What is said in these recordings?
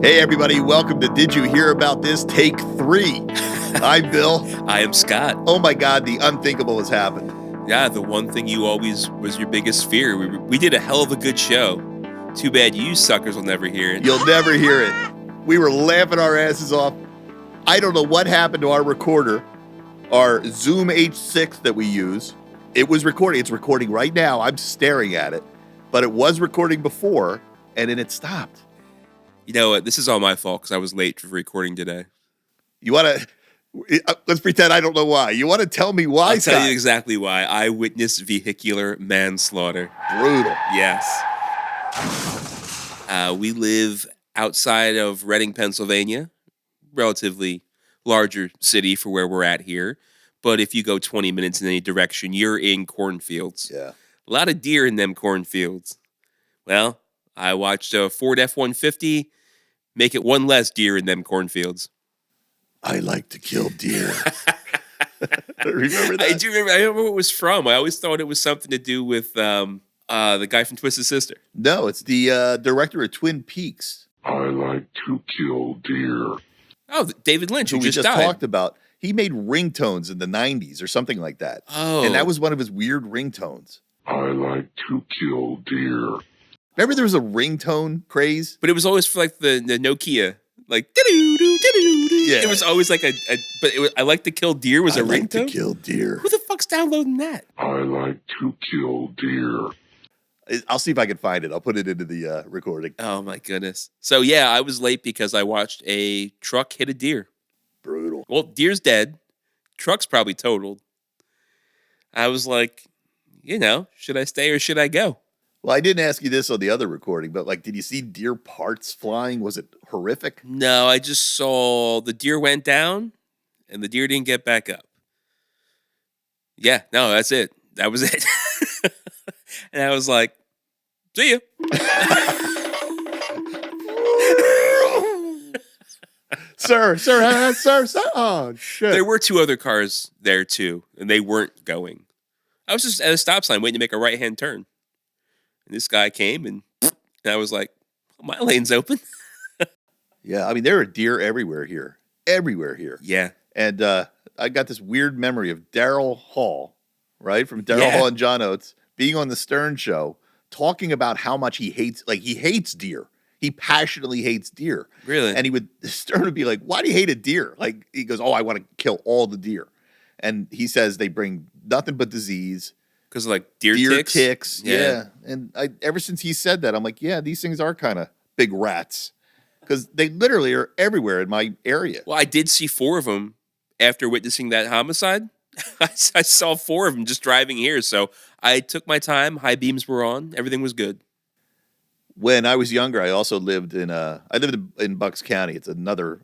Hey, everybody, welcome to Did You Hear About This? Take 3. I'm Bill. I am Scott. Oh my God, the unthinkable has happened. Yeah, the one thing you always was your biggest fear. We did a hell of a good show. Too bad you suckers will never hear it. You'll never hear it. We were laughing our asses off. I don't know what happened to our recorder, our Zoom H6 that we use. It was recording. It's recording right now. I'm staring at it. But it was recording before, and then it stopped. You know what? This is all my fault because I was late for recording today. You want to... Let's pretend I don't know why. You want to tell me why, I'll tell you exactly why. Eyewitness vehicular manslaughter. Brutal. Yes. We live outside of Reading, Pennsylvania. Relatively larger city for where we're at here. But if you go 20 minutes in any direction, you're in cornfields. Yeah. A lot of deer in them cornfields. Well, I watched a Ford F-150 make it one less deer in them cornfields. I like to kill deer. Remember that? I do remember. I don't remember what it was from. I always thought it was something to do with the guy from Twisted Sister. No, it's the director of Twin Peaks. I like to kill deer. Oh, David Lynch, who we just died. talked about. He made ringtones in the 90s or something like that. Oh. And that was one of his weird ringtones. I like to kill deer. Remember there was a ringtone craze? But it was always for like the Nokia. Like, doo-doo-doo-doo-doo-doo. Yeah. It was always like but it was, I like to kill deer was a ringtone? I like to kill deer. Who the fuck's downloading that? I like to kill deer. I'll see if I can find it. I'll put it into the recording. Oh my goodness. So yeah, I was late because I watched a truck hit a deer. Brutal. Well, deer's dead. Truck's probably totaled. I was like, should I stay or should I go? Well, I didn't ask you this on the other recording, but did you see deer parts flying? Was it horrific? No, I just saw the deer went down and the deer didn't get back up. Yeah, no, that's it. That was it. And I was like, see ya. Sir. Oh, shit. There were 2 other cars there too, and they weren't going. I was just at a stop sign waiting to make a right-hand turn. And this guy came, and I was like, my lane's open. Yeah, I mean, there are deer everywhere here. Everywhere here. Yeah. And I got this weird memory of Daryl Hall, right? From Daryl Hall and John Oates being on the Stern Show, talking about how much he hates deer. He passionately hates deer. Really? And Stern would be like, why do you hate a deer? He goes, oh, I want to kill all the deer. And he says they bring nothing but disease. Because deer ticks. Yeah. And ever since he said that, I'm like, yeah, these things are kind of big rats. Because they literally are everywhere in my area. Well, I did see 4 of them after witnessing that homicide. I saw 4 of them just driving here. So I took my time. High beams were on. Everything was good. When I was younger, I also lived in Bucks County. It's another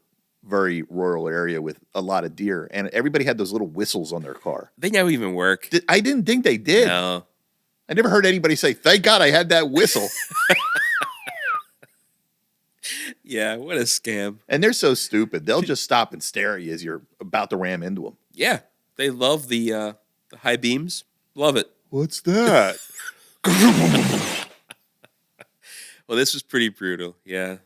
very rural area with a lot of deer. And everybody had those little whistles on their car. They never even work. I didn't think they did. No. I never heard anybody say, thank God I had that whistle. Yeah, what a scam. And they're so stupid. They'll just stop and stare at you as you're about to ram into them. Yeah, they love the high beams. Love it. What's that? Well, this was pretty brutal, yeah.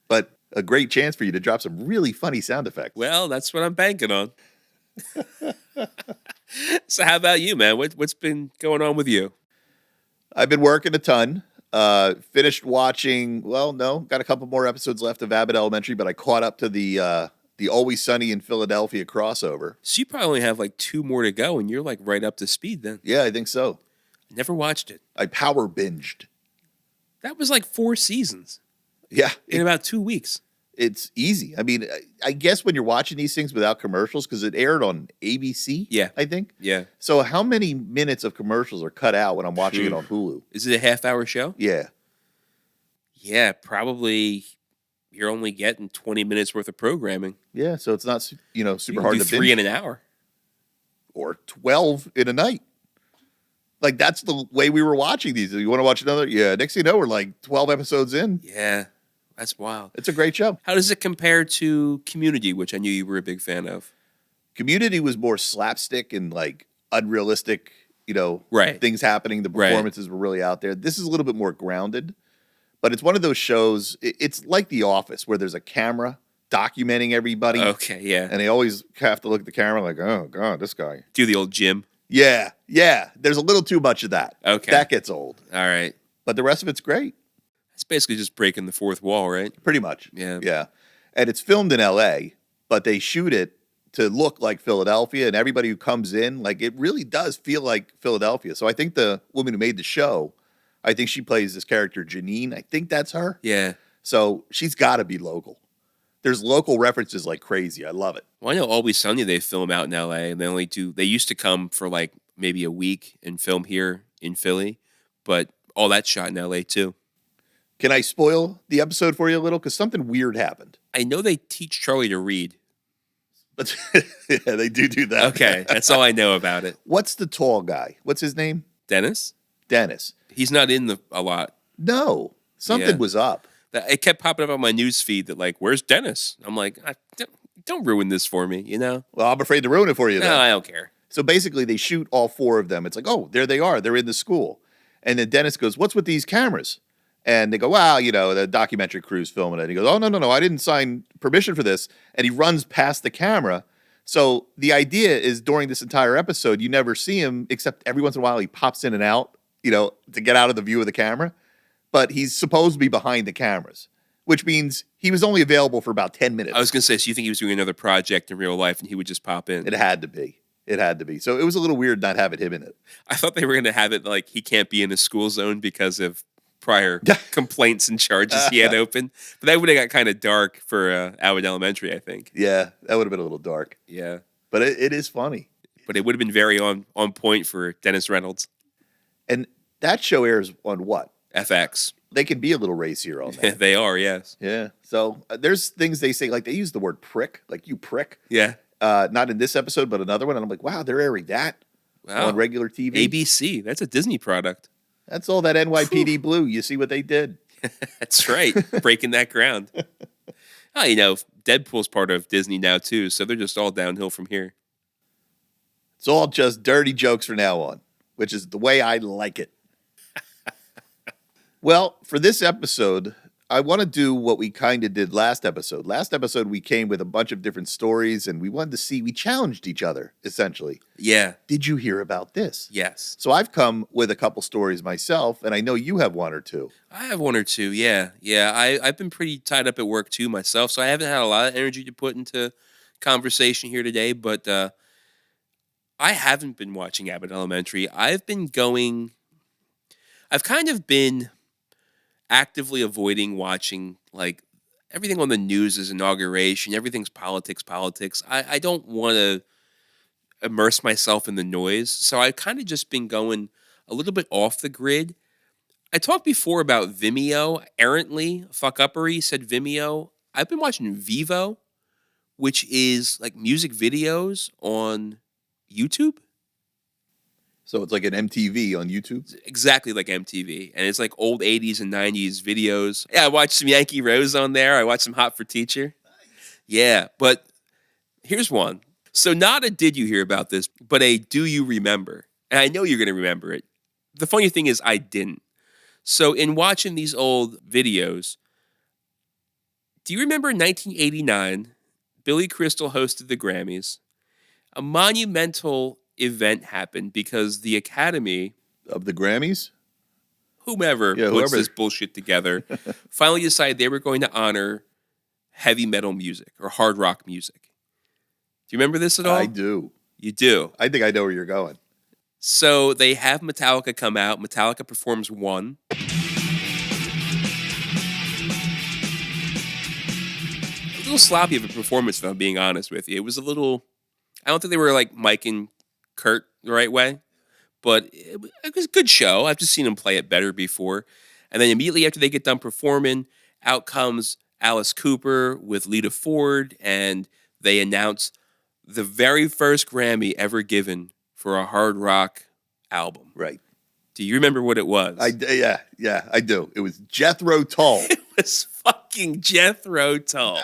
But a great chance for you to drop some really funny sound effects. Well, that's what I'm banking on. So how about you, man? What's been going on with you? I've been working a ton. Finished watching, got a couple more episodes left of Abbott Elementary, but I caught up to the Always Sunny in Philadelphia crossover. So you probably only have 2 more to go, and you're right up to speed then. Yeah, I think so. Never watched it. I power binged. That was 4 seasons. Yeah. In about 2 weeks. It's easy. I mean, I guess when you're watching these things without commercials, because it aired on ABC, I think. Yeah. So how many minutes of commercials are cut out when I'm watching it on Hulu? Is it a half-hour show? Yeah. Yeah, probably you're only getting 20 minutes worth of programming. Yeah, so it's not super you hard do to 3 binge. in an hour. Or 12 in a night. That's the way we were watching these. You want to watch another? Yeah. Next thing you know, we're 12 episodes in. Yeah, that's wild. It's a great show. How does it compare to Community, which I knew you were a big fan of? Community was more slapstick and unrealistic, Right. things happening. The performances were really out there. This is a little bit more grounded, But it's one of those shows, it's like The Office, where there's a camera documenting everybody. Okay, yeah. And they always have to look at the camera like, oh, God, this guy. Do the old Jim. Yeah. There's a little too much of that. Okay. That gets old. All right. But the rest of it's great. It's basically just breaking the fourth wall, right? Pretty much. Yeah. Yeah. And it's filmed in L.A., but they shoot it to look like Philadelphia. And everybody who comes in, like, it really does feel like Philadelphia. So I think the woman who made the show, I think she plays this character, Janine. I think that's her. Yeah. So she's got to be local. There's local references like crazy. I love it. Well, I know Always Sunny they film out in L.A. and they used to come for like maybe a week and film here in Philly, but all that's shot in L.A. too. Can I spoil the episode for you a little? Because something weird happened. I know they teach Charlie to read. But yeah, they do that. Okay, that's all I know about it. What's the tall guy? What's his name? Dennis? Dennis. He's not in a lot. No, something Yeah. was up. It kept popping up on my news feed that like, where's Dennis? I'm like, don't ruin this for me, you know? Well, I'm afraid to ruin it for you then. No, I don't care. So basically, they shoot all four of them. It's like, oh, there they are. They're in the school. And then Dennis goes, what's with these cameras? And they go, well, the documentary crew's filming it. And he goes, oh, no, I didn't sign permission for this. And he runs past the camera. So the idea is during this entire episode, you never see him, except every once in a while he pops in and out, to get out of the view of the camera. But he's supposed to be behind the cameras, which means he was only available for about 10 minutes. I was going to say, so you think he was doing another project in real life and he would just pop in? It had to be. So it was a little weird not having him in it. I thought they were going to have it like he can't be in a school zone because of prior complaints and charges he had open. But that would have got kind of dark for Howard Elementary, I think. Yeah, that would have been a little dark. Yeah. But it is funny. But it would have been very on point for Dennis Reynolds. And that show airs on what? FX. They can be a little racier on that. They are, yes. Yeah. So there's things they say, like they use the word prick, like you prick. Yeah. Not in this episode, but another one. And I'm like, wow, they're airing that on regular TV. ABC. That's a Disney product. That's all that NYPD Blue. You see what they did? That's right. Breaking that ground. Oh, Deadpool's part of Disney now, too. So they're just all downhill from here. It's all just dirty jokes from now on, which is the way I like it. Well, for this episode, I want to do what we kind of did last episode. Last episode, we came with a bunch of different stories, and we challenged each other, essentially. Yeah. Did you hear about this? Yes. So I've come with a couple stories myself, and I know you have one or two. I have one or two, yeah. Yeah, I've been pretty tied up at work, too, myself, so I haven't had a lot of energy to put into conversation here today, but I haven't been watching Abbott Elementary. I've kind of been actively avoiding watching like everything on the news is inauguration. Everything's politics. I don't want to immerse myself in the noise. So I've kind of just been going a little bit off the grid. I talked before about Vimeo. Errantly, fuck-uppery said Vimeo. I've been watching Vivo, which is like music videos on YouTube. So it's like an MTV on YouTube? Exactly like MTV. And it's like old 80s and 90s videos. Yeah, I watched some Yankee Rose on there. I watched some Hot for Teacher. Yeah, but here's one. So not a did you hear about this, but a do you remember? And I know you're going to remember it. The funny thing is I didn't. So in watching these old videos, do you remember 1989, Billy Crystal hosted the Grammys? A monumental event happened because the Academy Of the Grammys? whomever puts this bullshit together finally decided they were going to honor heavy metal music or hard rock music. Do you remember this at all? I do. You do? I think I know where you're going. So they have Metallica come out. Metallica performs One. A little sloppy of a performance, if I'm being honest with you. It was a little... I don't think they were like Mike and Kurt the right way, but it was a good show. I've just seen them play it better before. And then immediately after they get done performing, out comes Alice Cooper with Lita Ford, and they announce the very first Grammy ever given for a hard rock album. Right. Do you remember what it was? Yeah, I do. It was Jethro Tull. It was fucking Jethro Tull.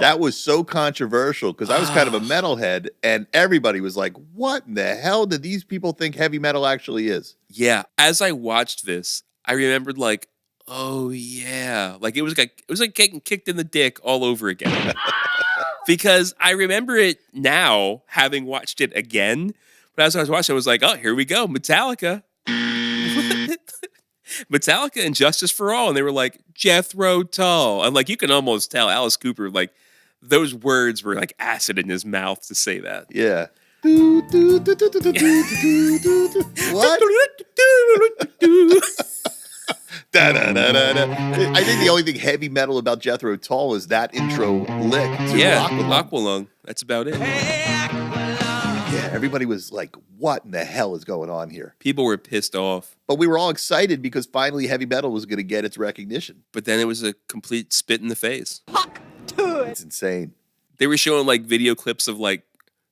That was so controversial because I was kind of a metalhead, and everybody was like, what in the hell did these people think heavy metal actually is? Yeah. As I watched this, I remembered like, oh yeah. Like it was like getting kicked in the dick all over again. Because I remember it now, having watched it again. But as I was watching, I was like, oh, here we go. Metallica. Metallica and Justice for All. And they were like, Jethro Tull. And like, you can almost tell Alice Cooper, like, those words were like acid in his mouth to say that. Yeah. What? I think the only thing heavy metal about Jethro Tull is that intro lick to Aqualung. That's about it. Yeah, everybody was like, what in the hell is going on here? People were pissed off. But we were all excited because finally heavy metal was going to get its recognition. But then it was a complete spit in the face. It's insane. They were showing like video clips of like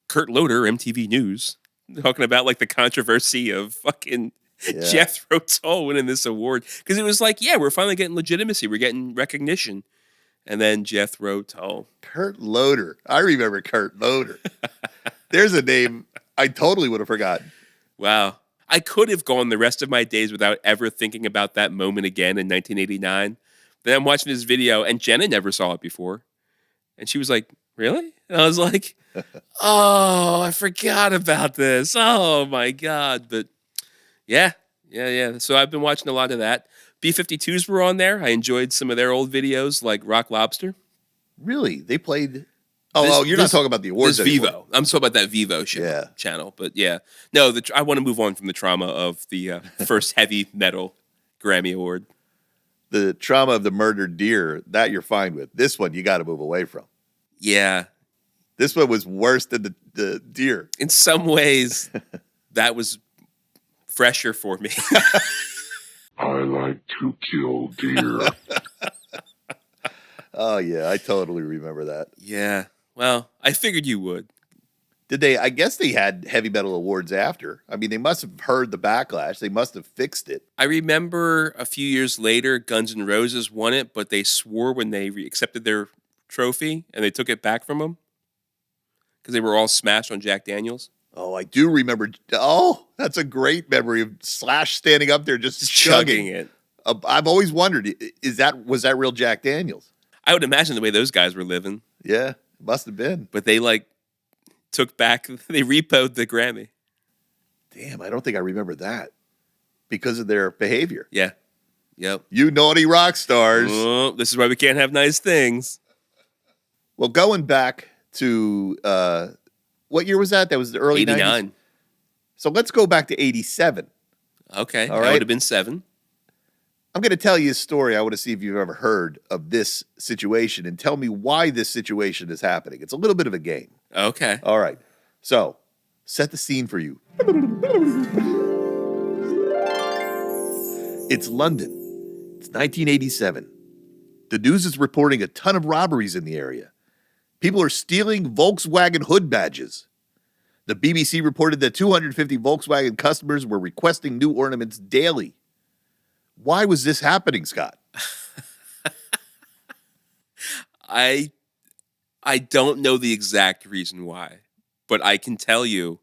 Kurt Loder, MTV News, talking about like the controversy of fucking Jethro Tull winning this award. Because it was like, yeah, we're finally getting legitimacy. We're getting recognition. And then Jethro Tull. Kurt Loder. I remember Kurt Loder. There's a name I totally would have forgotten. Wow. I could have gone the rest of my days without ever thinking about that moment again in 1989. Then I'm watching this video, and Jenna never saw it before. And she was like, really? And I was like, oh, I forgot about this. Oh, my God. But yeah. So I've been watching a lot of that. B-52s were on there. I enjoyed some of their old videos, like Rock Lobster. Really? They played... Oh, you're not talking about the awards anymore. Vivo. I'm talking about that Vivo channel. But yeah. No, I want to move on from the trauma of the first heavy metal Grammy Award. The trauma of the murdered deer, that you're fine with. This one, you got to move away from. Yeah. This one was worse than the deer. In some ways, that was fresher for me. I like to kill deer. Oh, yeah. I totally remember that. Yeah. Well, I figured you would. Did they? I guess they had heavy metal awards after. I mean, they must have heard the backlash. They must have fixed it. I remember a few years later, Guns N' Roses won it, but they swore when they accepted their trophy and they took it back from them because they were all smashed on Jack Daniels. Oh, I do remember. Oh, that's a great memory of Slash standing up there just chugging it. I've always wondered, was that real Jack Daniels? I would imagine the way those guys were living. Yeah, must have been. But they they repoed the Grammy. Damn, I don't think I remember that because of their behavior. Yeah. Yep. You naughty rock stars. Oh, this is why we can't have nice things. Well, going back to, what year was that? That was the early 89. 90s? So let's go back to 87. Okay. All right. That would have been 7. I'm going to tell you a story. I want to see if you've ever heard of this situation and tell me why this situation is happening. It's a little bit of a game. Okay. All right. So, set the scene for you. It's London. It's 1987. The news is reporting a ton of robberies in the area. People are stealing Volkswagen hood badges. The BBC reported that 250 Volkswagen customers were requesting new ornaments daily. Why was this happening, Scott? I don't know the exact reason why, but I can tell you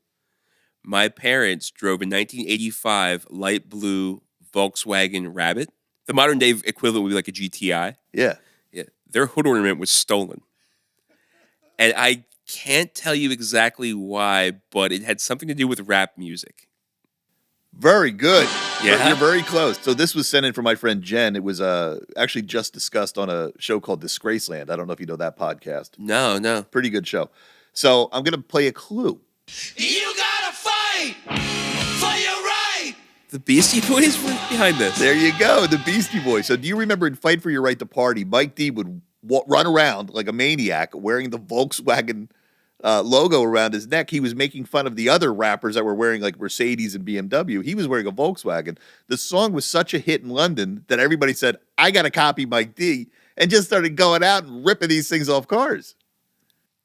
my parents drove a 1985 light blue Volkswagen Rabbit. The modern day equivalent would be like a GTI. Yeah. Their hood ornament was stolen. And I can't tell you exactly why, but it had something to do with rap music. Very good. Yeah. You're very close. So this was sent in from my friend Jen. It was actually just discussed on a show called Disgraceland. I don't know if you know that podcast. No. Pretty good show. So I'm going to play a clue. You gotta fight for your right. The Beastie Boys were behind this. There you go, the Beastie Boys. So do you remember in Fight for Your Right to Party, Mike D would run around like a maniac wearing the Volkswagen logo around his neck? He was making fun of the other rappers that were wearing like Mercedes and BMW. He was wearing a Volkswagen. The song was such a hit in London that everybody said, I got to copy Mike D, and just started going out and ripping these things off cars.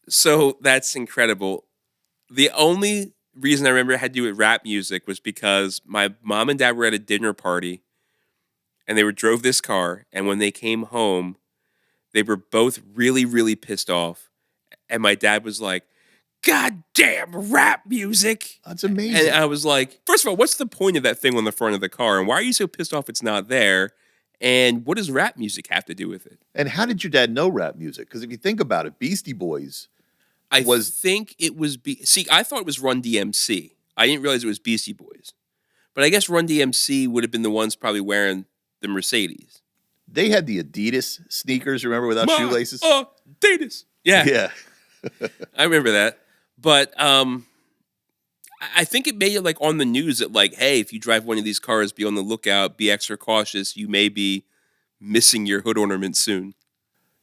So that's incredible. The only reason I remember it had to do with rap music was because my mom and dad were at a dinner party and they drove this car. And when they came home, They were both really, really pissed off. And my dad was like, God damn rap music. That's amazing. And I was like, first of all, what's the point of that thing on the front of the car? And why are you so pissed off it's not there? And what does rap music have to do with it? And how did your dad know rap music? Because if you think about it, Beastie Boys I think it was... See, I thought it was Run DMC. I didn't realize it was Beastie Boys. But I guess Run DMC would have been the ones probably wearing the Mercedes. They had the Adidas sneakers, remember, without shoelaces? Adidas. Yeah. Yeah. I remember that. But I think it made it like on the news that like, hey, if you drive one of these cars, be on the lookout, be extra cautious. You may be missing your hood ornament soon.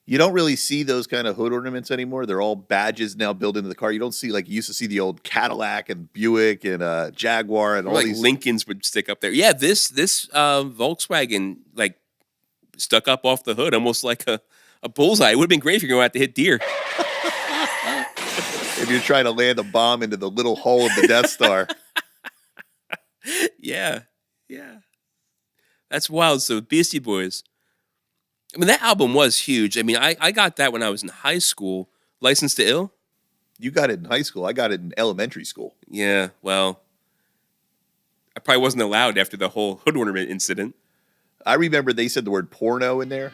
You don't really see those kind of hood ornaments anymore. They're all badges now built into the car. You don't see like you used to see the old Cadillac and Buick and Jaguar and all like these. Lincolns would stick up there. Yeah, this Volkswagen like stuck up off the hood almost like a bullseye. It would have been great if you're going out to hit deer. If you're trying to land a bomb into the little hole of the Death Star. Yeah. That's wild. So Beastie Boys. I mean, that album was huge. I mean, I got that when I was in high school. Licensed to Ill? You got it in high school. I got it in elementary school. Yeah, well, I probably wasn't allowed after the whole hood ornament incident. I remember they said the word porno in there.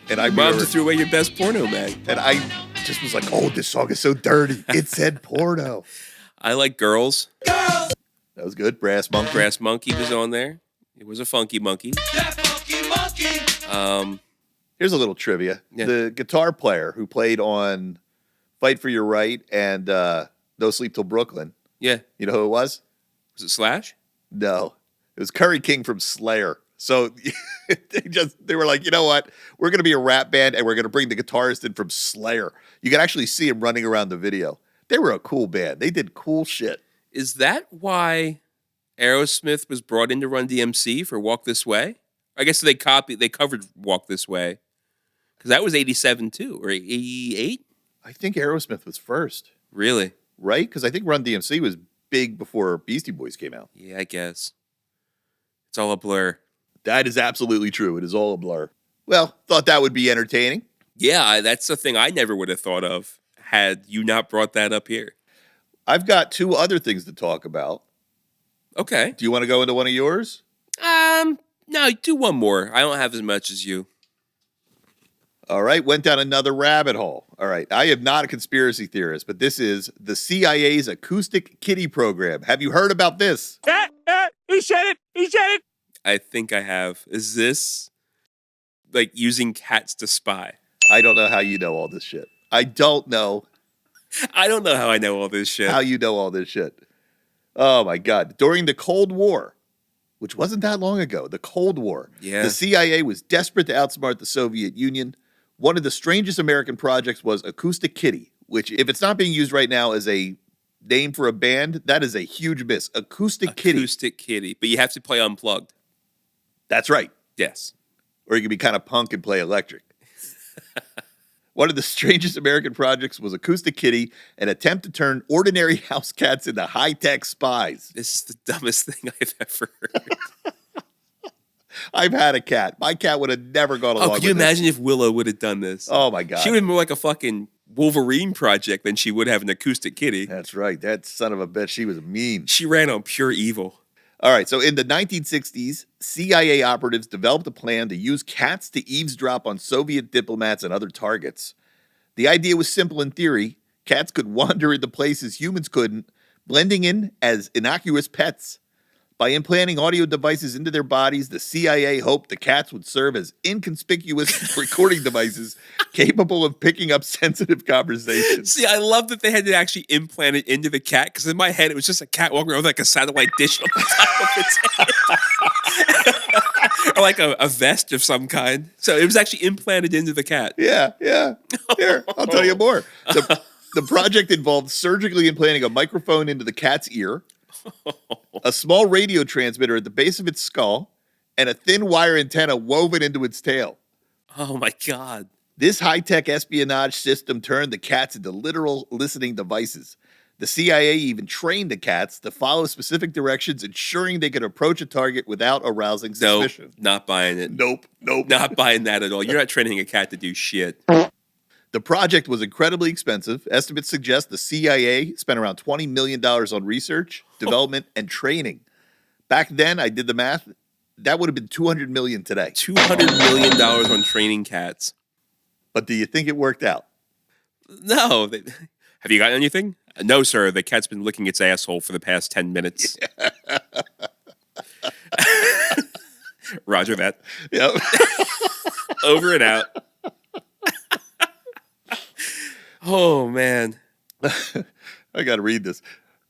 And I Mom remember, just threw away your best porno mag. and I just was like, oh, this song is so dirty. It said porno. I like Girls. That was good. Brass Monkey. Brass Monkey was on there. It was a funky monkey. That funky monkey. Here's a little trivia. Yeah. The guitar player who played on Fight for Your Right and No Sleep Till Brooklyn, Yeah. you know who it was? Was it Slash? No. It was Curry King from Slayer. So they were like, you know what? We're going to be a rap band and we're going to bring the guitarist in from Slayer. You can actually see him running around the video. They were a cool band. They did cool shit. Is that why Aerosmith was brought into Run DMC for Walk This Way? I guess they covered Walk This Way. Because that was 87 too, or 88? I think Aerosmith was first, Really? right? Because I think Run DMC was big before Beastie Boys came out. Yeah, I guess. It's all a blur. That is absolutely true. It is all a blur. Well, thought that would be entertaining. Yeah, that's the thing I never would have thought of had you not brought that up here. I've got two other things to talk about. Okay. Do you want to go into one of yours? No, do one more. I don't have as much as you. All right, went down another rabbit hole. All right, I am not a conspiracy theorist, but this is the CIA's Acoustic Kitty program. Have you heard about this? He said it. I think I have. Is this like using cats to spy? I don't know how you know all this shit. I don't know I don't know how I know all this shit. how you know all this shit. Oh my God. During the Cold War, which wasn't that long ago, the Cold War, Yeah. the CIA was desperate to outsmart the Soviet Union. One of the strangest American projects was Acoustic Kitty, which, if it's not being used right now as a name for a band, that is a huge miss. Acoustic Kitty. Acoustic Kitty. But you have to play unplugged. That's right. Yes. Or you can be kind of punk and play electric. One of the strangest American projects was Acoustic Kitty, an attempt to turn ordinary house cats into high-tech spies. This is the dumbest thing I've ever heard. I've had a cat. My cat would have never gone along Oh, with can you this. imagine if Willow would have done this? Oh, my God. She would have been more like a fucking Wolverine project than she would have an Acoustic Kitty. That's right. That son of a bitch, she was mean. She ran on pure evil. All right, so in the 1960s, CIA operatives developed a plan to use cats to eavesdrop on Soviet diplomats and other targets. The idea was simple in theory. Cats could wander into places humans couldn't, blending in as innocuous pets. By implanting audio devices into their bodies, the CIA hoped the cats would serve as inconspicuous recording devices capable of picking up sensitive conversations. See, I love that they had to actually implant it into the cat because in my head it was just a cat walking around with like a satellite dish on the top of its head. Or like a vest of some kind. So it was actually implanted into the cat. Yeah. Here, I'll tell you more. The project involved surgically implanting a microphone into the cat's ear, a small radio transmitter at the base of its skull, and a thin wire antenna woven into its tail. Oh my God. This high-tech espionage system turned the cats into literal listening devices. The CIA even trained the cats to follow specific directions, ensuring they could approach a target without arousing Nope, suspicion. not buying it. Nope. Not buying that at all. You're not training a cat to do shit. The project was incredibly expensive. Estimates suggest the CIA spent around $20 million on research, development, and training. Back then, I did the math. That would have been $200 million today. $200 million on training cats. But do you think it worked out? No. Have you got anything? No, sir. The cat's been licking its asshole for the past 10 minutes. Yeah. Roger that. Yep. Over and out. Oh, man. I got to read this.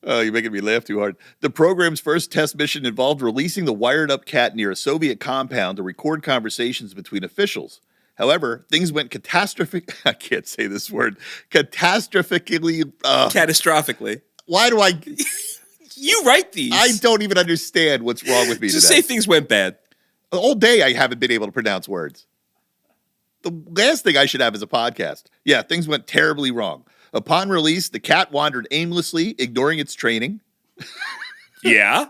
You're making me laugh too hard. The program's first test mission involved releasing the wired-up cat near a Soviet compound to record conversations between officials. However, things went catastrophic. I can't say this word. Catastrophically. Catastrophically. Why do I? You write these. I don't even understand what's wrong with me Just today. say things went bad. All day I haven't been able to pronounce words. The last thing I should have is a podcast. Yeah, things went terribly wrong. Upon release, the cat wandered aimlessly, ignoring its training. Yeah.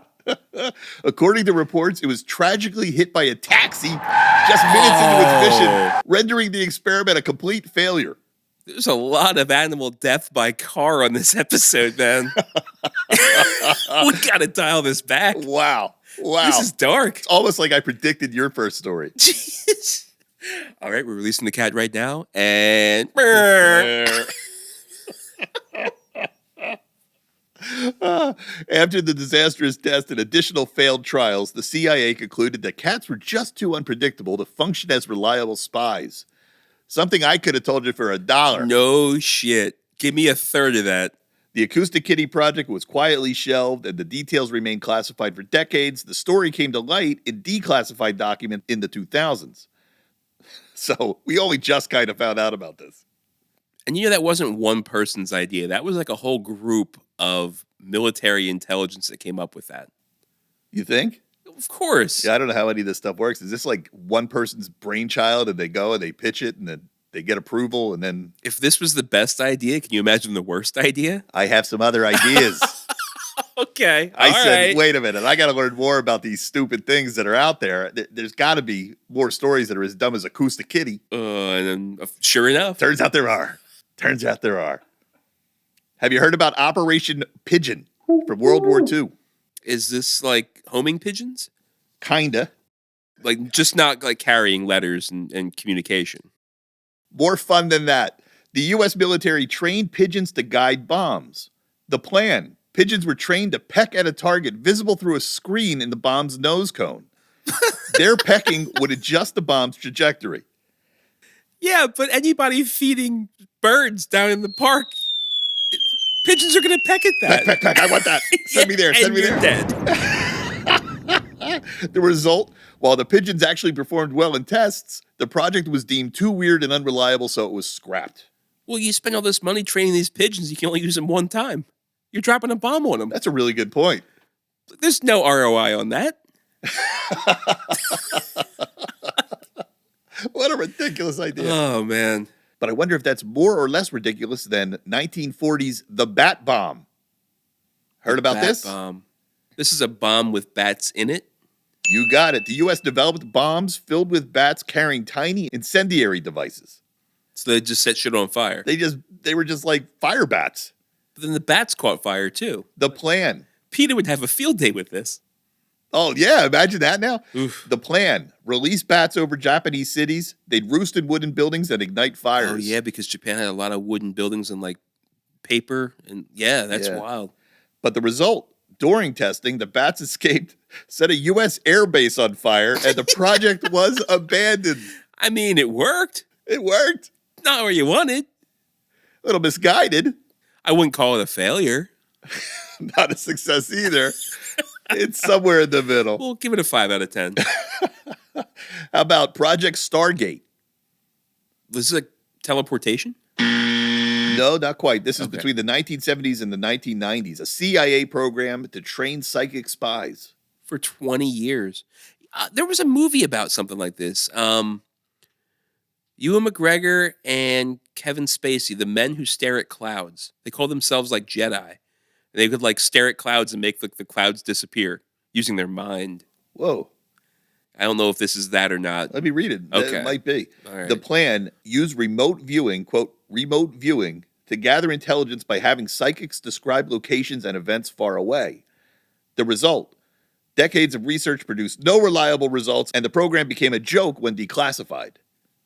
According to reports, it was tragically hit by a taxi just minutes into its mission, rendering the experiment a complete failure. There's a lot of animal death by car on this episode, man. We gotta dial this back. Wow. This is dark. It's almost like I predicted your first story. Jeez. All right, we're releasing the cat right now, and after the disastrous test and additional failed trials, the CIA concluded that cats were just too unpredictable to function as reliable spies. Something I could have told you for $1. No shit. Give me a third of that. The Acoustic Kitty project was quietly shelved, and the details remained classified for decades. The story came to light in declassified documents in the 2000s. So we only just kind of found out about this. And you know, that wasn't one person's idea. That was like a whole group of military intelligence that came up with that. You think? Of course. Yeah, I don't know how any of this stuff works. Is this like one person's brainchild and they go and they pitch it and then they get approval and then... If this was the best idea, can you imagine the worst idea? I have some other ideas. Okay. I said, right. Wait a minute. I got to learn more about these stupid things that are out there. There's got to be more stories that are as dumb as Acoustic Kitty. And then, sure enough. Turns out there are. Have you heard about Operation Pigeon from World War II? Is this like homing pigeons? Kinda. Like just not like carrying letters and communication. More fun than that. The U.S. military trained pigeons to guide bombs. The plan: pigeons were trained to peck at a target visible through a screen in the bomb's nose cone. Their pecking would adjust the bomb's trajectory. Yeah, but anybody feeding birds down in the park, pigeons are going to peck at that. Peck. I want that. Send me there. Send me there. Dead. The result, while the pigeons actually performed well in tests, the project was deemed too weird and unreliable, so it was scrapped. Well, you spend all this money training these pigeons, you can only use them one time. You're dropping a bomb on them. That's a really good point. There's no ROI on that. What a ridiculous idea. Oh, man. But I wonder if that's more or less ridiculous than 1940's The Bat Bomb. Heard about this? Bomb. This is a bomb with bats in it? You got it. The U.S. developed bombs filled with bats carrying tiny incendiary devices. So they just set shit on fire. They were just like fire bats. But then the bats caught fire, too. The plan. Peter would have a field day with this. Oh, yeah. Imagine that now. Oof. The plan. Release bats over Japanese cities. They'd roost in wooden buildings and ignite fires. Oh, yeah, because Japan had a lot of wooden buildings and, like, paper. And, yeah, that's wild. But the result, during testing, the bats escaped, set a U.S. air base on fire, and the project was abandoned. I mean, it worked. It worked. Not where you wanted. A little misguided. I wouldn't call it a failure. Not a success either. It's somewhere in the middle. We'll give it a 5 out of 10. How about Project Stargate? Was this like teleportation? No, not quite. This is Okay. between the 1970s and the 1990s. A CIA program to train psychic spies. For 20 years. There was a movie about something like this. Ewan McGregor and Kevin Spacey, the men who stare at clouds. They call themselves like Jedi. And they could like stare at clouds and make like the clouds disappear using their mind. Whoa. I don't know if this is that or not. Let me read it. Okay. It might be. All right. The plan used remote viewing, quote, remote viewing, to gather intelligence by having psychics describe locations and events far away. The result, decades of research produced no reliable results, and the program became a joke when declassified.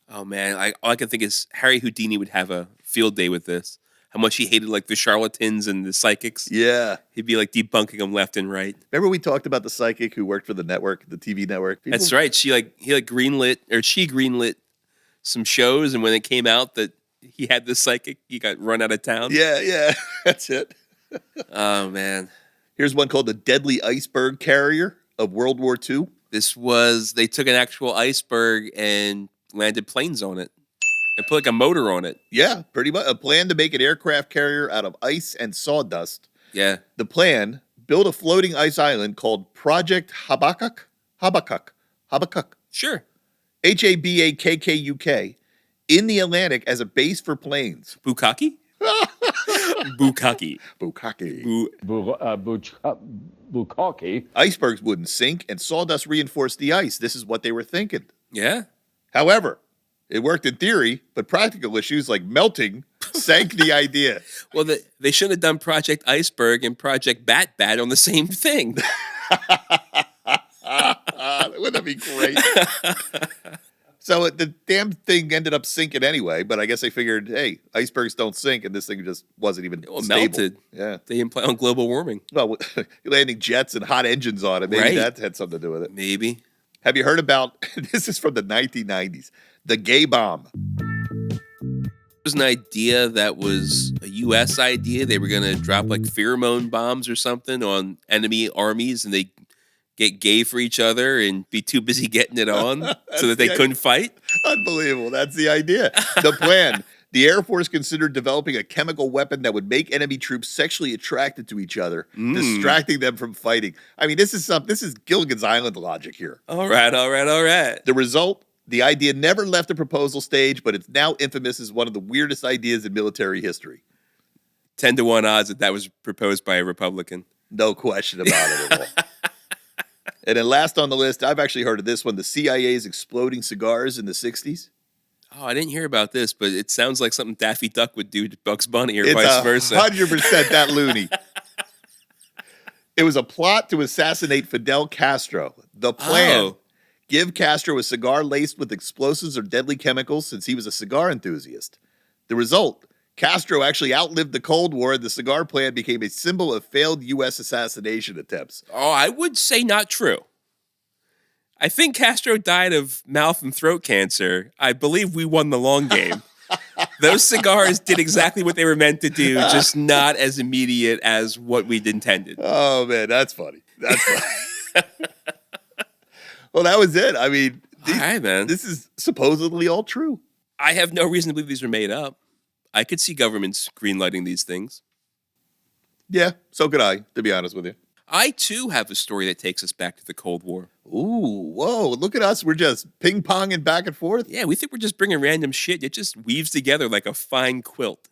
Oh man, all I can think is Harry Houdini would have a field day with this. How much he hated like the charlatans and the psychics. Yeah. He'd be like debunking them left and right. Remember we talked about the psychic who worked for the network, the TV network? That's right. She greenlit some shows, and when it came out that he had this psychic, he got run out of town. Yeah. That's it. Oh man. Here's one called the Deadly Iceberg Carrier of World War II. They took an actual iceberg and landed planes on it. And put like a motor on it. Yeah, pretty much. A plan to make an aircraft carrier out of ice and sawdust. Yeah. The plan, build a floating ice island called Project Habakkuk. Sure. Habakkuk, in the Atlantic as a base for planes. Bukkake? Bukkake. Bukkake. Icebergs wouldn't sink and sawdust reinforced the ice. This is what they were thinking. Yeah. However, it worked in theory, but practical issues like melting sank the idea. Well, they should have done Project Iceberg and Project Bat on the same thing. Wouldn't that be great? So the damn thing ended up sinking anyway, but I guess they figured, hey, icebergs don't sink, and this thing just wasn't even stable. Melted. Yeah. They imply on global warming. Well, landing jets and hot engines on it, maybe Right. that had something to do with it. Maybe. Have you heard about, this is from the 1990s, the gay bomb? It was an idea that was a U.S. idea. They were going to drop like pheromone bombs or something on enemy armies, and they get gay for each other and be too busy getting it on so that they couldn't fight. Unbelievable. That's the idea. The plan. The Air Force considered developing a chemical weapon that would make enemy troops sexually attracted to each other, distracting them from fighting. I mean, this is Gilligan's Island logic here. All right. The result, the idea never left the proposal stage, but it's now infamous as one of the weirdest ideas in military history. 10-1 odds that was proposed by a Republican. No question about it at all. And then last on the list, I've actually heard of this one, the CIA's exploding cigars in the 60s. Oh, I didn't hear about this, but it sounds like something Daffy Duck would do to Bugs Bunny or It's vice versa. 100% that loony. It was a plot to assassinate Fidel Castro. The plan, give Castro a cigar laced with explosives or deadly chemicals since he was a cigar enthusiast. The result, Castro actually outlived the Cold War and the cigar plan became a symbol of failed U.S. assassination attempts. Oh, I would say not true. I think Castro died of mouth and throat cancer. I believe we won the long game. Those cigars did exactly what they were meant to do, just not as immediate as what we'd intended. Oh, man, that's funny. Well, that was it. I mean, All right, man. This is supposedly all true. I have no reason to believe these were made up. I could see governments greenlighting these things. Yeah, so could I, to be honest with you. I, too, have a story that takes us back to the Cold War. Ooh, whoa, look at us. We're just ping-ponging back and forth. Yeah, we think we're just bringing random shit. It just weaves together like a fine quilt.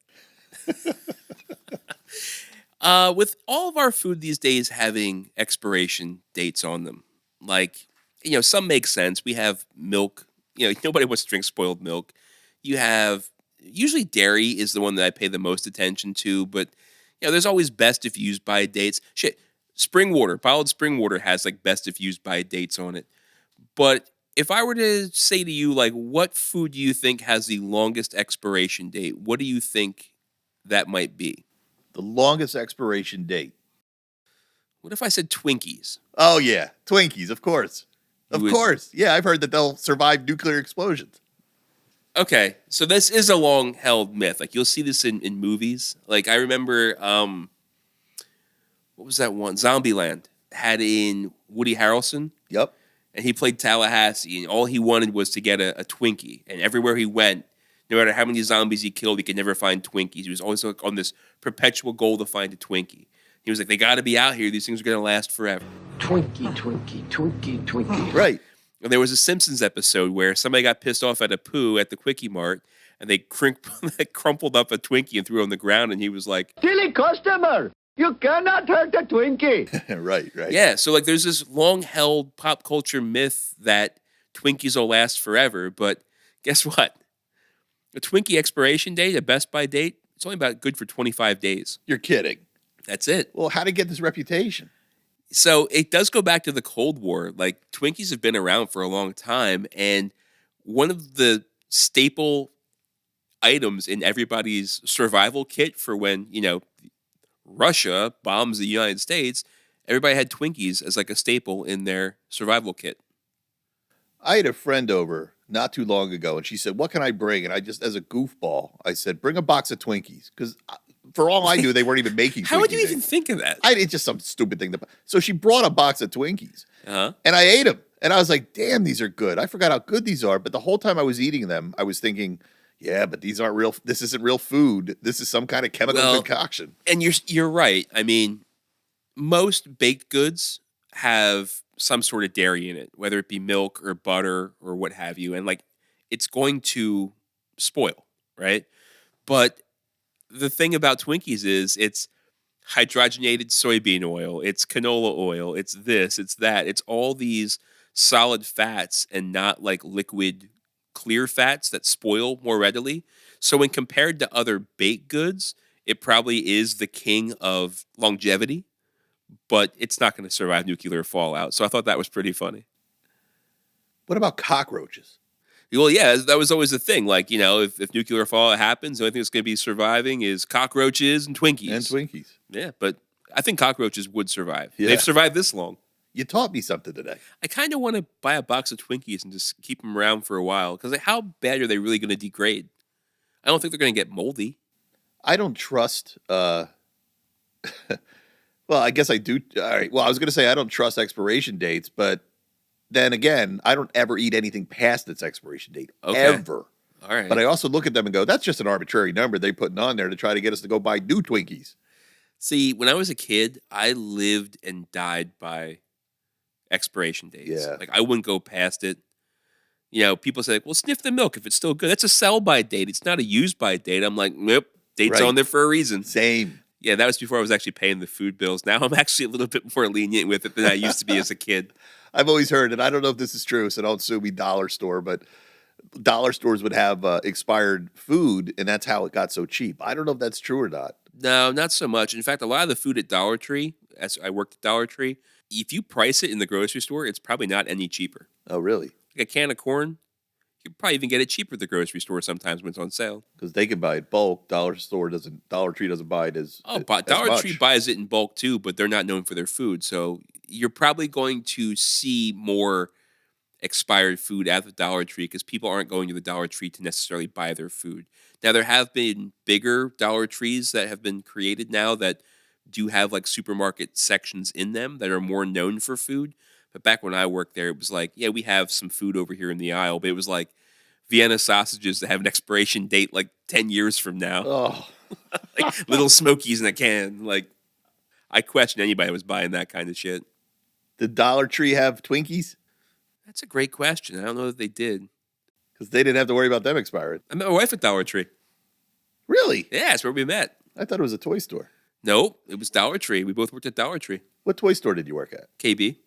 With all of our food these days having expiration dates on them, like, some make sense. We have milk. Nobody wants to drink spoiled milk. You have, usually dairy is the one that I pay the most attention to, but, there's always best if used by dates. Shit. Spring water, bottled spring water has like best if used by dates on it. But if I were to say to you, like, what food do you think has the longest expiration date? What do you think that might be? The longest expiration date. What if I said Twinkies? Oh, yeah. Twinkies, of course. Of course. Yeah, I've heard that they'll survive nuclear explosions. Okay, so this is a long-held myth. Like, you'll see this in movies. Like, I remember... what was that one? Zombieland had in Woody Harrelson. Yep. And he played Tallahassee, and all he wanted was to get a Twinkie. And everywhere he went, no matter how many zombies he killed, he could never find Twinkies. He was always like on this perpetual goal to find a Twinkie. He was like, they got to be out here. These things are going to last forever. Twinkie. Right. And there was a Simpsons episode where somebody got pissed off at a poo at the Quickie Mart, and they crumpled up a Twinkie and threw it on the ground, and he was like, Silly customer! You cannot hurt a Twinkie. Right. Yeah, so like there's this long-held pop culture myth that Twinkies will last forever, but guess what? A Twinkie expiration date, a Best By date, it's only about good for 25 days. You're kidding. That's it. Well, how to get this reputation? So it does go back to the Cold War. Like Twinkies have been around for a long time, and one of the staple items in everybody's survival kit for when, Russia bombs the United States, everybody had Twinkies as like a staple in their survival kit. I had a friend over not too long ago, and she said, "What can I bring?" And I just, as a goofball, I said, "Bring a box of Twinkies," because for all I knew, they weren't even making. How Twinkies would you even think of that? It's just some stupid thing. So she brought a box of Twinkies, Uh-huh. and I ate them, and I was like, "Damn, these are good." I forgot how good these are, but the whole time I was eating them, I was thinking, "Yeah, but these aren't real. This isn't real food. This is some kind of chemical concoction." And you're right. I mean, most baked goods have some sort of dairy in it, whether it be milk or butter or what have you, and like it's going to spoil, right? But the thing about Twinkies is it's hydrogenated soybean oil, it's canola oil, it's this, it's that. It's all these solid fats and not like liquid clear fats that spoil more readily. So when compared to other baked goods, it probably is the king of longevity, but it's not going to survive nuclear fallout. So I thought that was pretty funny. What about cockroaches? Well, yeah, that was always the thing. Like, if nuclear fallout happens, the only thing that's going to be surviving is cockroaches and Twinkies. Yeah, but I think cockroaches would survive. Yeah. They've survived this long. You taught me something today. I kind of want to buy a box of Twinkies and just keep them around for a while. Because how bad are they really going to degrade? I don't think they're going to get moldy. I don't trust. Well, I guess I do. All right. Well, I was going to say I don't trust expiration dates, but then again, I don't ever eat anything past its expiration date. Okay. Ever. All right. But I also look at them and go, that's just an arbitrary number they're putting on there to try to get us to go buy new Twinkies. See, when I was a kid, I lived and died by expiration dates. Yeah. Like I wouldn't go past it. People say, well, sniff the milk if it's still good. That's a sell by date. It's not a use by date. I'm like, nope, date's Right. on there for a reason. Same. Yeah, that was before I was actually paying the food bills. Now I'm actually a little bit more lenient with it than I used to be as a kid. I've always heard, and I don't know if this is true, so don't sue me, dollar store, but dollar stores would have expired food, and that's how it got so cheap. I don't know if that's true or not. No, not so much. In fact, a lot of the food at Dollar Tree, as I worked at Dollar Tree, if you price it in the grocery store, it's probably not any cheaper. Oh, really? Like a can of corn, you could probably even get it cheaper at the grocery store sometimes when it's on sale. Because they can buy it bulk. Dollar Tree doesn't buy it as But as Dollar much. Tree buys it in bulk too, but they're not known for their food. So you're probably going to see more expired food at the Dollar Tree because people aren't going to the Dollar Tree to necessarily buy their food. Now, there have been bigger Dollar Trees that have been created now that do have like supermarket sections in them that are more known for food. But back when I worked there, it was like, yeah, we have some food over here in the aisle, but it was like Vienna sausages that have an expiration date like 10 years from now. Oh, Like little Smokies in a can. Like, I question anybody that was buying that kind of shit. did Dollar Tree have Twinkies? That's a great question. I don't know that they did. Because they didn't have to worry about them expiring. I met my wife at Dollar Tree. Really? Yeah, that's where we met. I thought it was a toy store. Nope, it was Dollar Tree. We both worked at Dollar Tree. What toy store did you work at? KB.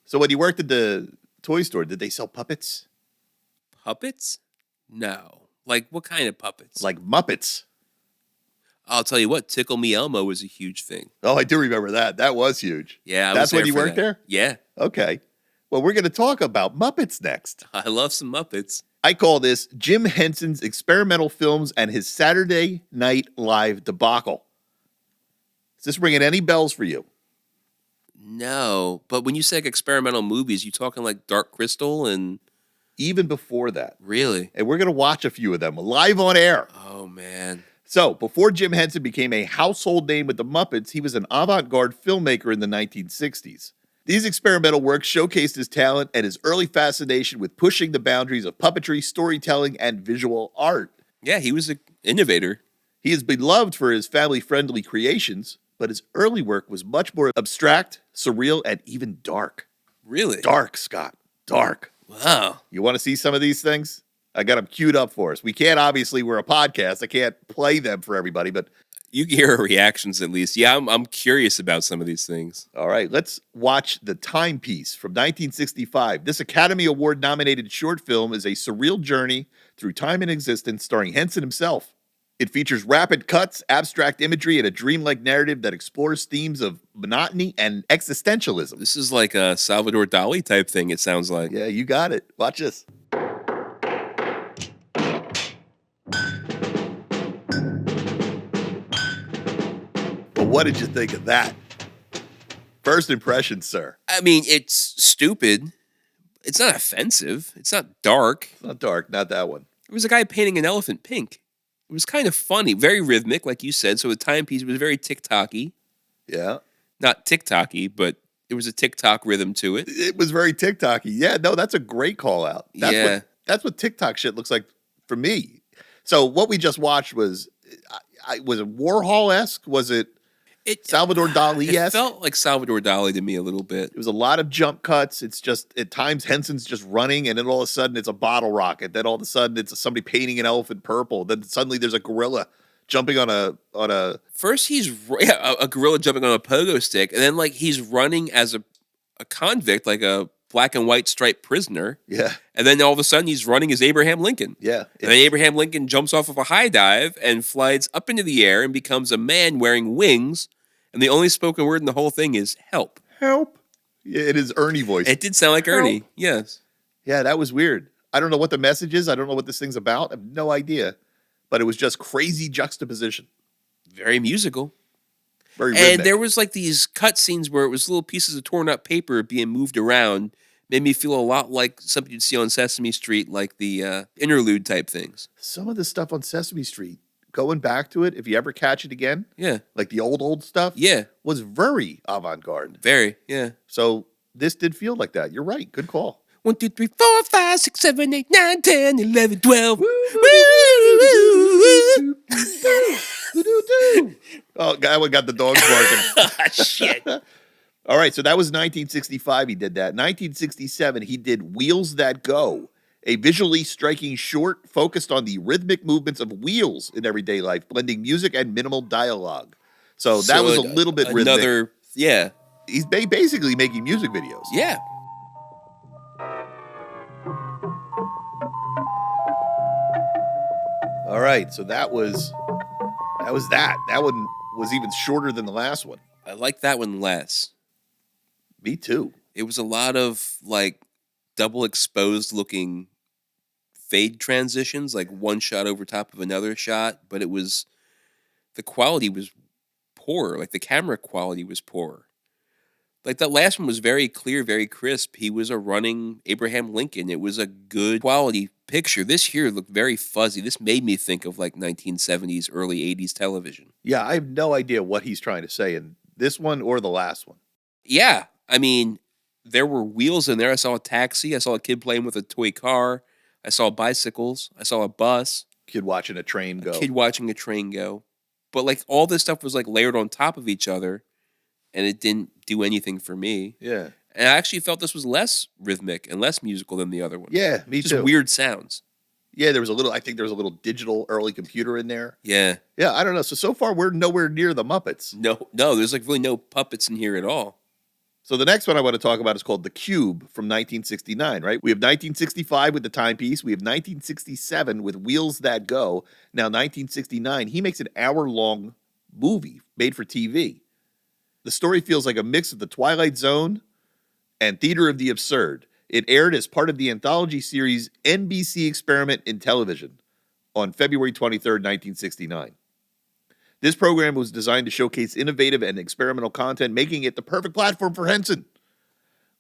So when you worked at the toy store, did they sell puppets? Puppets? No. Like, what kind of puppets? Like Muppets? I'll tell you what, Tickle Me Elmo was a huge thing. Oh, I do remember that. That was huge. Yeah, That's when you for worked that. there? Yeah. Okay. Well, we're going to talk about Muppets next. I love some Muppets. I call this Jim Henson's experimental films and his Saturday Night Live debacle. Is this ringing any bells for you? No, but when you say like experimental movies, you talking like Dark Crystal and Even before that. really? And we're going to watch a few of them live on air. Oh man. So, before Jim Henson became a household name with the Muppets, he was an avant-garde filmmaker in the 1960s. These experimental works showcased his talent and his early fascination with pushing the boundaries of puppetry, storytelling, and visual art. Yeah, he was an innovator. He is beloved for his family-friendly creations, but his early work was much more abstract, surreal, and even dark. Really? Dark, Scott. Dark. Wow. You want to see some of these things? I got them queued up for us. We can't, obviously, we're a podcast. I can't play them for everybody, but You can hear her reactions at least. Yeah, I'm curious about some of these things. All right, let's watch The Timepiece from 1965. This Academy Award nominated short film is a surreal journey through time and existence starring Henson himself. It features rapid cuts, abstract imagery, and a dreamlike narrative that explores themes of monotony and existentialism. This is like a Salvador Dali type thing, it sounds like. Yeah, you got it. Watch this. But what did you think of that? First impression, sir. I mean, it's stupid. It's not offensive. It's not dark. It's not dark, not that one. It was a guy painting an elephant pink. It was kind of funny, very rhythmic, like you said. So the timepiece was very TikTok-y. Yeah. Not TikTok-y, but it was a TikTok rhythm to it. It was very TikTok-y. Yeah, no, that's a great call out. That's what TikTok shit looks like for me. So what we just watched was it Warhol-esque? Was it Salvador Dali-esque? It felt like Salvador Dali to me a little bit. It was a lot of jump cuts. It's just, at times, Henson's just running, and then all of a sudden it's a bottle rocket. Then all of a sudden it's somebody painting an elephant purple. Then suddenly there's a gorilla jumping on a. First he's a gorilla jumping on a pogo stick, and then like he's running as a convict, like a black and white striped prisoner. Yeah. And then all of a sudden he's running as Abraham Lincoln. Yeah. And then Abraham Lincoln jumps off of a high dive and flies up into the air and becomes a man wearing wings. And the only spoken word in the whole thing is help. Help. Yeah, it is Ernie voice. It did sound like Help. Ernie. Yes. Yeah, that was weird. I don't know what the message is. I don't know what this thing's about. I have no idea. But it was just crazy juxtaposition. Very musical. Very rhythmic. And there was like these cut scenes where it was little pieces of torn up paper being moved around. Made me feel a lot like something you'd see on Sesame Street, like the interlude type things. Some of the stuff on Sesame Street, going back to it, if you ever catch it again, Yeah. like the old stuff, Yeah. was very avant-garde. Very, yeah. So this did feel like that. You're right. Good call. 1, 2, 3, 4, 5, 6, 7, 8, 9, 10, 11, 12. Oh, that one got the dogs barking. Shit. All right, so that was 1965 he did that. 1967, he did Wheels That Go, a visually striking short focused on the rhythmic movements of wheels in everyday life, blending music and minimal dialogue. So that was a little bit rhythmic. Yeah. He's basically making music videos. Yeah. All right, so that was that. That one was even shorter than the last one. I like that one less. Me too. It was a lot of like double exposed looking fade transitions, like one shot over top of another shot, but the quality was poor. Like the camera quality was poor. Like that last one was very clear, very crisp. He was a running Abraham Lincoln. It was a good quality picture. This here looked very fuzzy. This made me think of like 1970s, early 80s television. Yeah, I have no idea what he's trying to say in this one or the last one. Yeah. I mean, there were wheels in there. I saw a taxi. I saw a kid playing with a toy car. I saw bicycles. I saw a bus. Kid watching a train go. A kid watching a train go. But like all this stuff was like layered on top of each other, and it didn't do anything for me. Yeah. And I actually felt this was less rhythmic and less musical than the other one. Yeah, me Just too. weird sounds. Yeah, I think there was a little digital early computer in there. Yeah. Yeah, I don't know. So far we're nowhere near the Muppets. No, there's like really no puppets in here at all. So the next one I want to talk about is called The Cube from 1969, right? We have 1965 with The Timepiece. We have 1967 with Wheels That Go. Now 1969, he makes an hour-long movie made for TV. The story feels like a mix of The Twilight Zone and Theater of the Absurd. It aired as part of the anthology series NBC Experiment in Television on February 23rd, 1969. This program was designed to showcase innovative and experimental content, making it the perfect platform for Henson.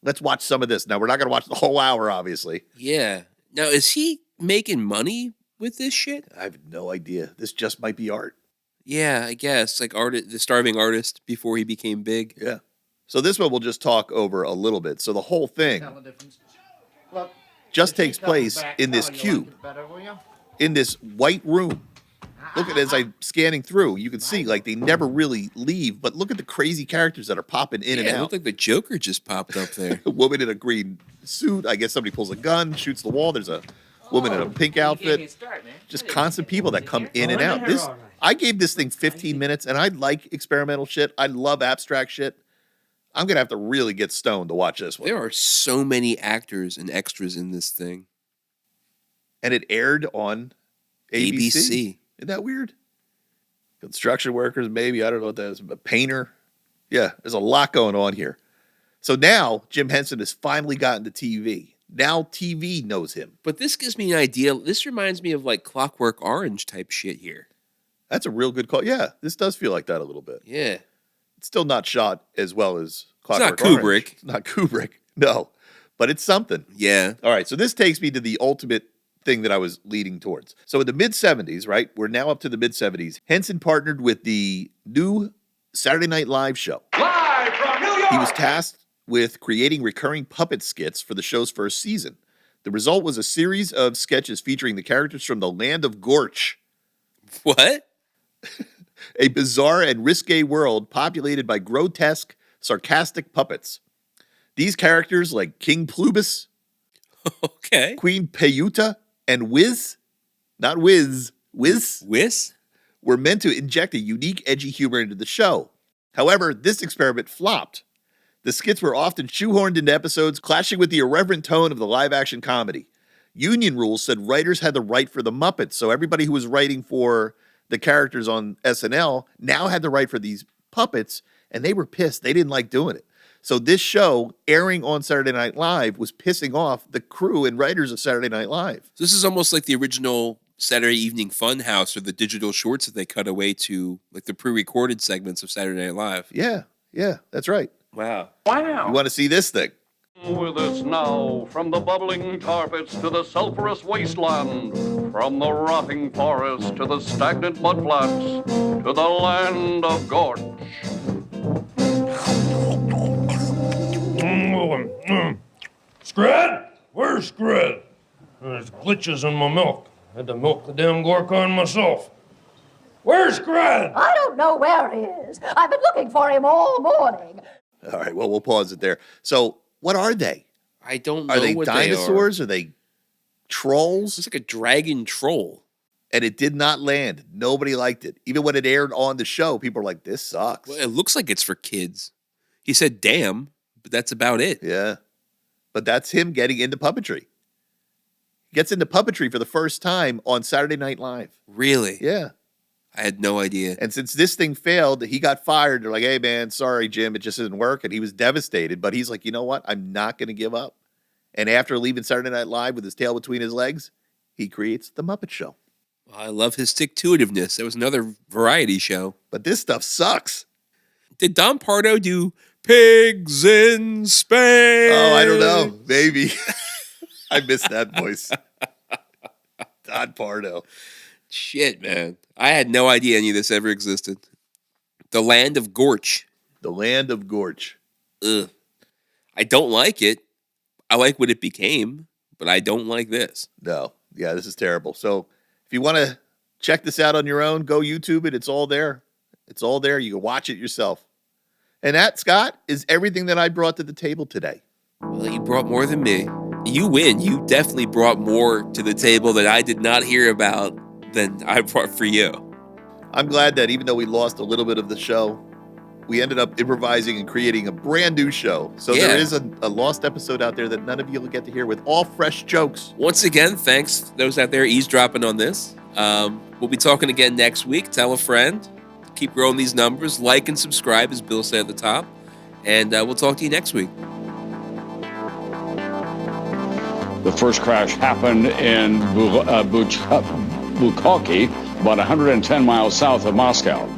Let's watch some of this. Now, we're not going to watch the whole hour, obviously. Yeah. Now, is he making money with this shit? I have no idea. This just might be art. Yeah, I guess. Like the starving artist before he became big. Yeah. So this one we'll just talk over a little bit. So the whole thing just takes place in this cube, in this white room. Look at it as I'm scanning through. You can see like they never really leave, but look at the crazy characters that are popping in and It out. looked like the Joker just popped up there. A woman in a green suit. I guess somebody pulls a gun, shoots the wall. There's a woman in a pink outfit. Just constant people that come in and out. I gave this thing 15 minutes, and I like experimental shit. I love abstract shit. I'm going to have to really get stoned to watch this one. There are so many actors and extras in this thing. And it aired on ABC. Isn't that weird? Construction workers, maybe. I don't know what that is. A painter. Yeah, there's a lot going on here. So now Jim Henson has finally gotten to TV. Now TV knows him. But this gives me an idea. This reminds me of like Clockwork Orange type shit here. That's a real good call. Yeah, this does feel like that a little bit. Yeah. It's still not shot as well as Clockwork It's not Kubrick. Orange. It's not Kubrick. No, but it's something. Yeah. All right, so this takes me to the ultimate thing that I was leading towards. So in the mid-'70s, right? We're now up to the mid-'70s. Henson partnered with the new Saturday Night Live show. Live from New York. He was tasked with creating recurring puppet skits for the show's first season. The result was a series of sketches featuring the characters from the land of Gorch, What? a bizarre and risque world populated by grotesque, sarcastic puppets. These characters, like King Plubus, Okay. Queen Payuta, and Wiz, not Wiz, Whis? were meant to inject a unique, edgy humor into the show. However, this experiment flopped. The skits were often shoehorned into episodes, clashing with the irreverent tone of the live-action comedy. Union rules said writers had the right for the Muppets, so everybody who was writing for the characters on SNL now had the right for these puppets, and they were pissed. They didn't like doing it. So this show, airing on Saturday Night Live, was pissing off the crew and writers of Saturday Night Live. So this is almost like the original Saturday Evening Funhouse or the digital shorts that they cut away to, like the pre-recorded segments of Saturday Night Live. Yeah, that's right. Wow. You want to see this thing? With us now, from the bubbling tar pits to the sulphurous wasteland, from the rotting forest to the stagnant mudflats, to the land of Gorch. Scred? Where's Scred? There's glitches in my milk. I had to milk the damn Gorkon myself. Where's Scred? I don't know where he is. I've been looking for him all morning. All right, well, we'll pause it there. So, what are they? I don't know Are they what dinosaurs? they Are they trolls? It's like a dragon troll. And it did not land. Nobody liked it. Even when it aired on the show, people were like, this sucks. Well, it looks like it's for kids. He said, damn, but that's about it. Yeah. But that's him getting into puppetry. He gets into puppetry for the first time on Saturday Night Live. Really? Yeah. I had no idea. And since this thing failed, he got fired. They're like, hey, man, sorry, Jim, it just didn't work. And he was devastated. But he's like, you know what? I'm not going to give up. And after leaving Saturday Night Live with his tail between his legs, he creates The Muppet Show. I love his stick-to-itiveness. That was another variety show. But this stuff sucks. Did Don Pardo do Pigs in Space? Oh, I don't know. Maybe. I missed that voice. Don Pardo. Shit, man. I had no idea any of this ever existed. The Land of Gorch. The Land of Gorch. Ugh. I don't like it. I like what it became, but I don't like this. No. Yeah, this is terrible. So if you want to check this out on your own, go YouTube it. It's all there. It's all there. You can watch it yourself. And that, Scott, is everything that I brought to the table today. Well, you brought more than me. You win. You definitely brought more to the table that I did not hear about than I brought for you. I'm glad that even though we lost a little bit of the show, we ended up improvising and creating a brand new show. So Yeah. there is a lost episode out there that none of you will get to hear with all fresh jokes. Once again, thanks to those out there eavesdropping on this. We'll be talking again next week. Tell a friend. Keep growing these numbers. Like and subscribe, as Bill said at the top. And we'll talk to you next week. The first crash happened in Bukalki, about 110 miles south of Moscow.